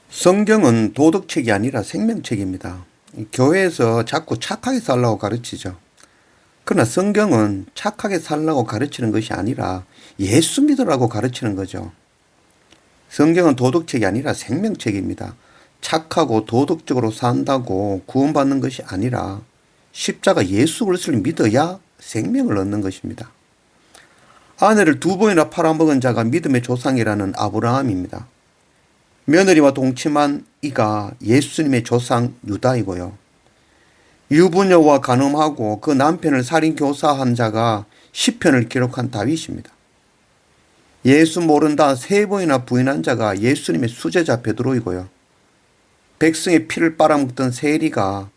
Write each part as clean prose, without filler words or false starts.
성경은 도덕책이 아니라 생명책입니다. 교회에서 자꾸 착하게 살라고 가르치죠. 그러나 성경은 착하게 살라고 가르치는 것이 아니라 예수 믿으라고 가르치는 거죠. 성경은 도덕책이 아니라 생명책입니다. 착하고 도덕적으로 산다고 구원받는 것이 아니라 십자가 예수 그리스도를 믿어야 생명을 얻는 것입니다. 아내를 2번이나 팔아먹은 자가 믿음의 조상이라는 아브라함입니다. 며느리와 동침한 이가 예수님의 조상 유다이고요. 유부녀와 간음하고 그 남편을 살인교사한 자가 시편을 기록한 다윗입니다. 예수 모른다 3번이나 부인한 자가 예수님의 수제자 베드로이고요. 백성의 피를 빨아먹던 세리가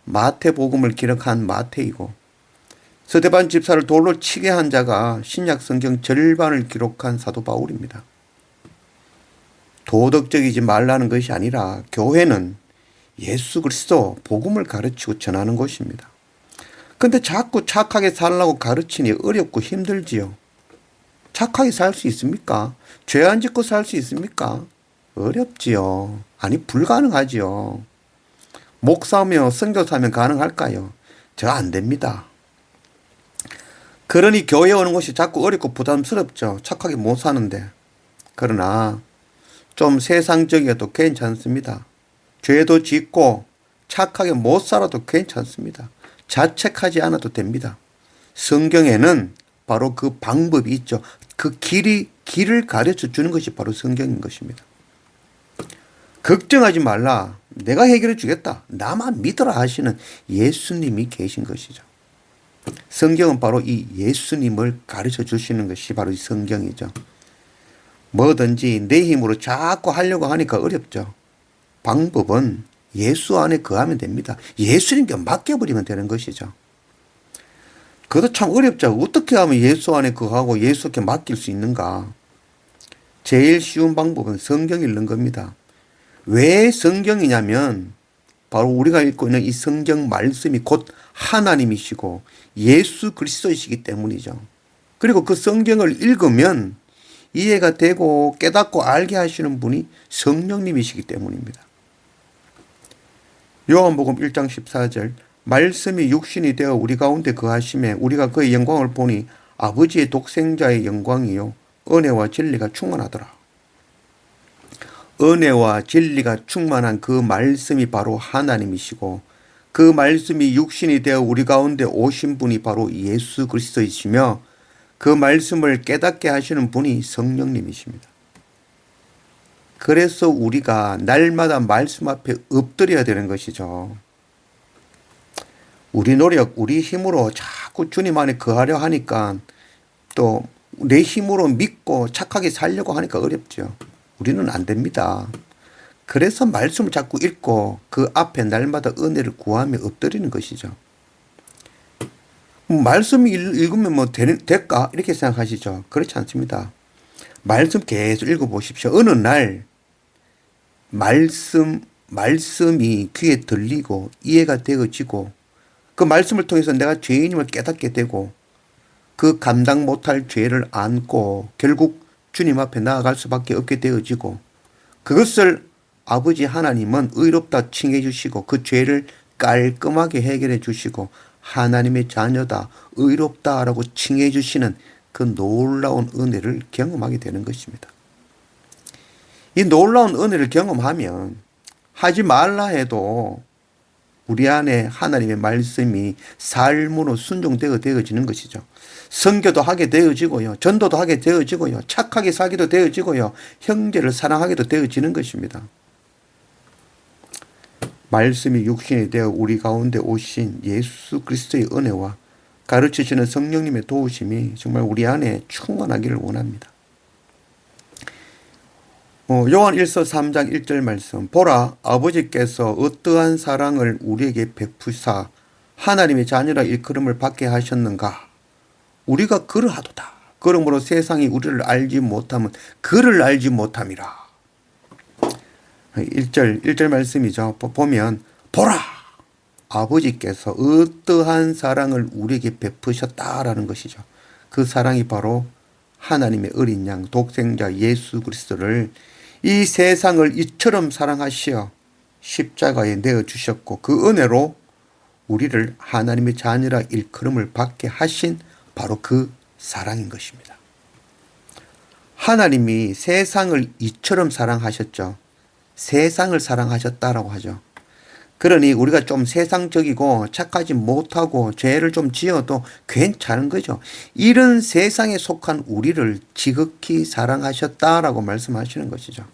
마태복음을 기록한 마태이고, 서대반 집사를 돌로 치게 한 자가 신약 성경 절반을 기록한 사도 바울입니다. 도덕적이지 말라는 것이 아니라 교회는 예수 그리스도 복음을 가르치고 전하는 곳입니다. 근데 자꾸 착하게 살라고 가르치니 어렵고 힘들지요. 착하게 살 수 있습니까? 죄 안 짓고 살 수 있습니까? 어렵지요. 아니 불가능하지요. 목사며 선교사면 가능할까요? 저 안 됩니다. 그러니 교회 오는 것이 자꾸 어렵고 부담스럽죠. 착하게 못 사는데. 그러나 좀 세상적이어도 괜찮습니다. 죄도 짓고 착하게 못 살아도 괜찮습니다. 자책하지 않아도 됩니다. 성경에는 바로 그 방법이 있죠. 그 길을 가르쳐 주는 것이 바로 성경인 것입니다. 걱정하지 말라. 내가 해결해 주겠다. 나만 믿어라 하시는 예수님이 계신 것이죠. 성경은 바로 이 예수님을 가르쳐 주시는 것이 바로 이 성경이죠. 뭐든지 내 힘으로 자꾸 하려고 하니까 어렵죠. 방법은 예수 안에 거하면 됩니다. 예수님께 맡겨버리면 되는 것이죠. 그것도 참 어렵죠. 어떻게 하면 예수 안에 거하고 예수께 맡길 수 있는가? 제일 쉬운 방법은 성경 읽는 겁니다. 왜 성경이냐면 바로 우리가 읽고 있는 이 성경 말씀이 곧 하나님이시고 예수 그리스도이시기 때문이죠. 그리고 그 성경을 읽으면 이해가 되고 깨닫고 알게 하시는 분이 성령님이시기 때문입니다. 요한복음 1장 14절 말씀이 육신이 되어 우리 가운데 거하심에 우리가 그의 영광을 보니 아버지의 독생자의 영광이요 은혜와 진리가 충만하더라. 은혜와 진리가 충만한 그 말씀이 바로 하나님이시고 그 말씀이 육신이 되어 우리 가운데 오신 분이 바로 예수 그리스도이시며 그 말씀을 깨닫게 하시는 분이 성령님이십니다. 그래서 우리가 날마다 말씀 앞에 엎드려야 되는 것이죠. 우리 노력, 우리 힘으로 자꾸 주님 안에 거하려 하니까 또 내 힘으로 믿고 착하게 살려고 하니까 어렵죠. 우리는 안 됩니다. 그래서 말씀을 자꾸 읽고 그 앞에 날마다 은혜를 구하며 엎드리는 것이죠. 말씀 읽으면 뭐 될까? 이렇게 생각하시죠. 그렇지 않습니다. 말씀 계속 읽어보십시오. 어느 날 말씀이 귀에 들리고 이해가 되어지고 그 말씀을 통해서 내가 죄인임을 깨닫게 되고 그 감당 못할 죄를 안고 결국 주님 앞에 나아갈 수밖에 없게 되어지고 그것을 아버지 하나님은 의롭다 칭해 주시고 그 죄를 깔끔하게 해결해 주시고 하나님의 자녀다 의롭다라고 칭해 주시는 그 놀라운 은혜를 경험하게 되는 것입니다. 이 놀라운 은혜를 경험하면 하지 말라 해도 우리 안에 하나님의 말씀이 삶으로 순종되어지는 것이죠. 선교도 하게 되어지고요. 전도도 하게 되어지고요. 착하게 살기도 되어지고요. 형제를 사랑하게도 되어지는 것입니다. 말씀이 육신이 되어 우리 가운데 오신 예수 그리스도의 은혜와 가르치시는 성령님의 도우심이 정말 우리 안에 충만하기를 원합니다. 요한 1서 3장 1절 말씀 보라 아버지께서 어떠한 사랑을 우리에게 베푸사 하나님의 자녀라 일컬음을 받게 하셨는가 우리가 그러하도다. 그러므로 세상이 우리를 알지 못하면 그를 알지 못함이라. 1절 말씀이죠. 보면 보라 아버지께서 어떠한 사랑을 우리에게 베푸셨다라는 것이죠. 그 사랑이 바로 하나님의 어린 양 독생자 예수 그리스도를 이 세상을 이처럼 사랑하시어 십자가에 내어주셨고 그 은혜로 우리를 하나님의 자녀라 일컬음을 받게 하신 바로 그 사랑인 것입니다. 하나님이 세상을 이처럼 사랑하셨죠. 세상을 사랑하셨다라고 하죠. 그러니 우리가 좀 세상적이고 착하지 못하고 죄를 좀 지어도 괜찮은 거죠. 이런 세상에 속한 우리를 지극히 사랑하셨다라고 말씀하시는 것이죠.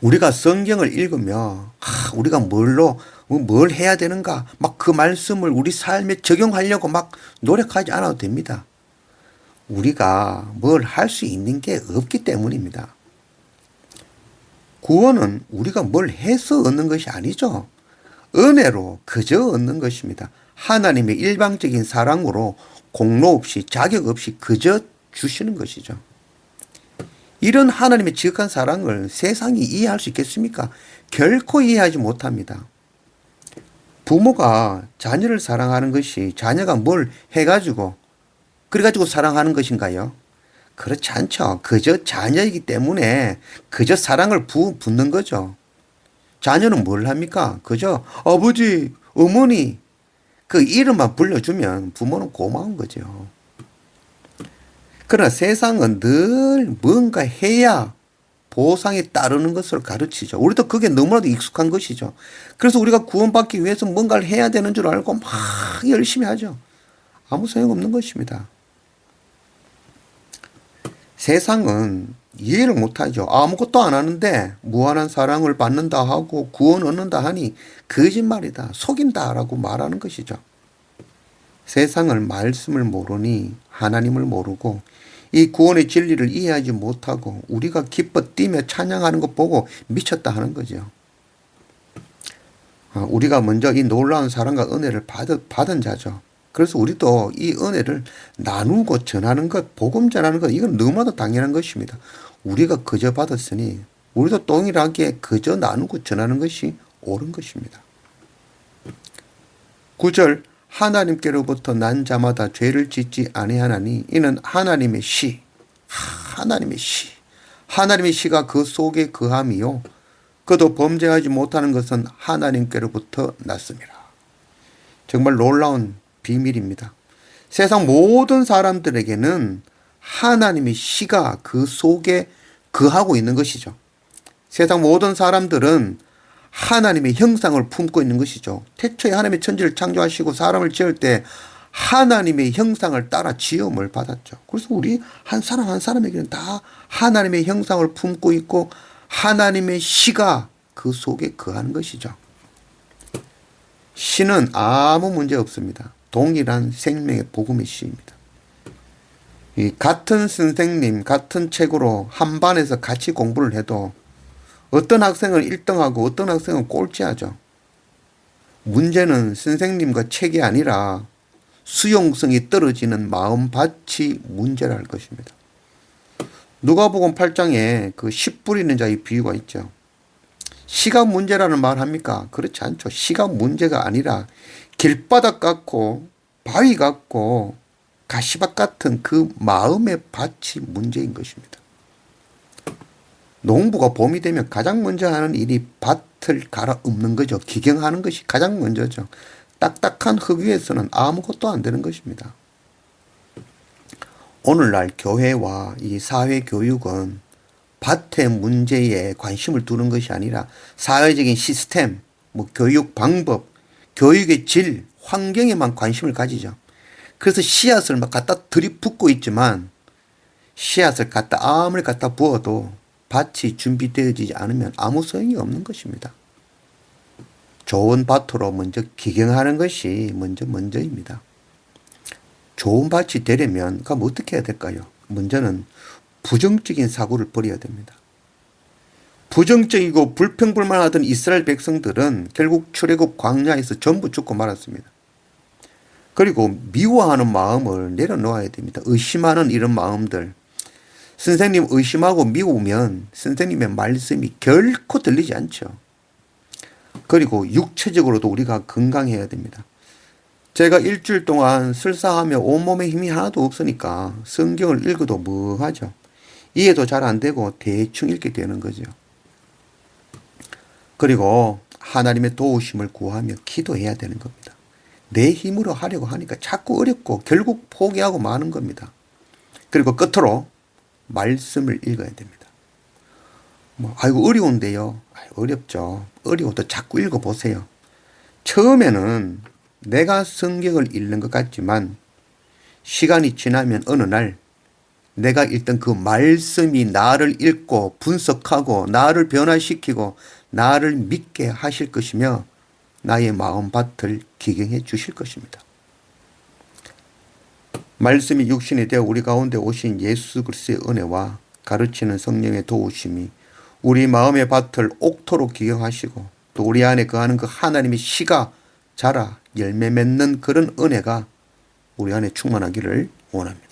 우리가 성경을 읽으며 우리가 뭘 해야 되는가 막 그 말씀을 우리 삶에 적용하려고 막 노력하지 않아도 됩니다. 우리가 뭘 할 수 있는 게 없기 때문입니다. 구원은 우리가 뭘 해서 얻는 것이 아니죠. 은혜로 그저 얻는 것입니다. 하나님의 일방적인 사랑으로 공로 없이 자격 없이 그저 주시는 것이죠. 이런 하나님의 지극한 사랑을 세상이 이해할 수 있겠습니까? 결코 이해하지 못합니다. 부모가 자녀를 사랑하는 것이 자녀가 뭘 해가지고 그래가지고 사랑하는 것인가요? 그렇지 않죠. 그저 자녀이기 때문에 그저 사랑을 붓는 거죠. 자녀는 뭘 합니까? 그저 아버지, 어머니 그 이름만 불러주면 부모는 고마운 거죠. 그러나 세상은 늘 뭔가 해야 보상이 따르는 것을 가르치죠. 우리도 그게 너무나도 익숙한 것이죠. 그래서 우리가 구원받기 위해서 뭔가를 해야 되는 줄 알고 막 열심히 하죠. 아무 소용없는 것입니다. 세상은 이해를 못하죠. 아무것도 안 하는데 무한한 사랑을 받는다 하고 구원 얻는다 하니 거짓말이다, 속인다라고 말하는 것이죠. 세상은 말씀을 모르니 하나님을 모르고 이 구원의 진리를 이해하지 못하고 우리가 기뻐 뛰며 찬양하는 것 보고 미쳤다 하는 거죠. 우리가 먼저 이 놀라운 사랑과 은혜를 받은 자죠. 그래서 우리도 이 은혜를 나누고 전하는 것, 복음 전하는 것, 이건 너무나도 당연한 것입니다. 우리가 그저 받았으니 우리도 동일하게 그저 나누고 전하는 것이 옳은 것입니다. 9절 하나님께로부터 난 자마다 죄를 짓지 아니하나니 이는 하나님의 시, 하나님의 시가 그 속에 거함이요 그도 범죄하지 못하는 것은 하나님께로부터 났습니다. 정말 놀라운 비밀입니다. 세상 모든 사람들에게는 하나님의 시가 그 속에 거하고 있는 것이죠. 세상 모든 사람들은 하나님의 형상을 품고 있는 것이죠. 태초에 하나님의 천지를 창조하시고 사람을 지을 때 하나님의 형상을 따라 지음을 받았죠. 그래서 우리 한 사람 한 사람에게는 다 하나님의 형상을 품고 있고 하나님의 시가 그 속에 거하는 것이죠. 시는 아무 문제 없습니다. 동일한 생명의 복음의 시입니다. 이 같은 선생님, 같은 책으로 한 반에서 같이 공부를 해도 어떤 학생은 1등하고 어떤 학생은 꼴찌하죠. 문제는 선생님과 책이 아니라 수용성이 떨어지는 마음밭이 문제랄 것입니다. 누가복음 8장에 그 씨 뿌리는 자의 비유가 있죠. 시가 문제라는 말 합니까? 그렇지 않죠. 시가 문제가 아니라 길바닥 같고 바위 같고 가시밭 같은 그 마음의 밭이 문제인 것입니다. 농부가 봄이 되면 가장 먼저 하는 일이 밭을 갈아엎는 거죠. 기경하는 것이 가장 먼저죠. 딱딱한 흙 위에서는 아무것도 안 되는 것입니다. 오늘날 교회와 이 사회 교육은 밭의 문제에 관심을 두는 것이 아니라 사회적인 시스템, 교육 방법, 교육의 질, 환경에만 관심을 가지죠. 그래서 씨앗을 막 갖다 들이붓고 있지만 씨앗을 아무리 갖다 부어도 밭이 준비되어지지 않으면 아무 소용이 없는 것입니다. 좋은 밭으로 먼저 기경하는 것이 먼저입니다. 좋은 밭이 되려면 그럼 어떻게 해야 될까요? 먼저는 부정적인 사고를 버려야 됩니다. 부정적이고 불평불만하던 이스라엘 백성들은 결국 출애굽 광야에서 전부 죽고 말았습니다. 그리고 미워하는 마음을 내려놓아야 됩니다. 의심하는 이런 마음들. 선생님 의심하고 미우면 선생님의 말씀이 결코 들리지 않죠. 그리고 육체적으로도 우리가 건강해야 됩니다. 제가 일주일 동안 설사하며 온몸에 힘이 하나도 없으니까 성경을 읽어도 뭐하죠. 이해도 잘 안 되고 대충 읽게 되는 거죠. 그리고 하나님의 도우심을 구하며 기도해야 되는 겁니다. 내 힘으로 하려고 하니까 자꾸 어렵고 결국 포기하고 마는 겁니다. 그리고 끝으로 말씀을 읽어야 됩니다. 아이고 어려운데요. 어렵죠. 어려워도 자꾸 읽어보세요. 처음에는 내가 성경을 읽는 것 같지만 시간이 지나면 어느 날 내가 읽던 그 말씀이 나를 읽고 분석하고 나를 변화시키고 나를 믿게 하실 것이며 나의 마음밭을 기경해 주실 것입니다. 말씀이 육신이 되어 우리 가운데 오신 예수 그리스도의 은혜와 가르치는 성령의 도우심이 우리 마음의 밭을 옥토로 기경하시고 또 우리 안에 거하는 그 하나님의 씨가 자라 열매 맺는 그런 은혜가 우리 안에 충만하기를 원합니다.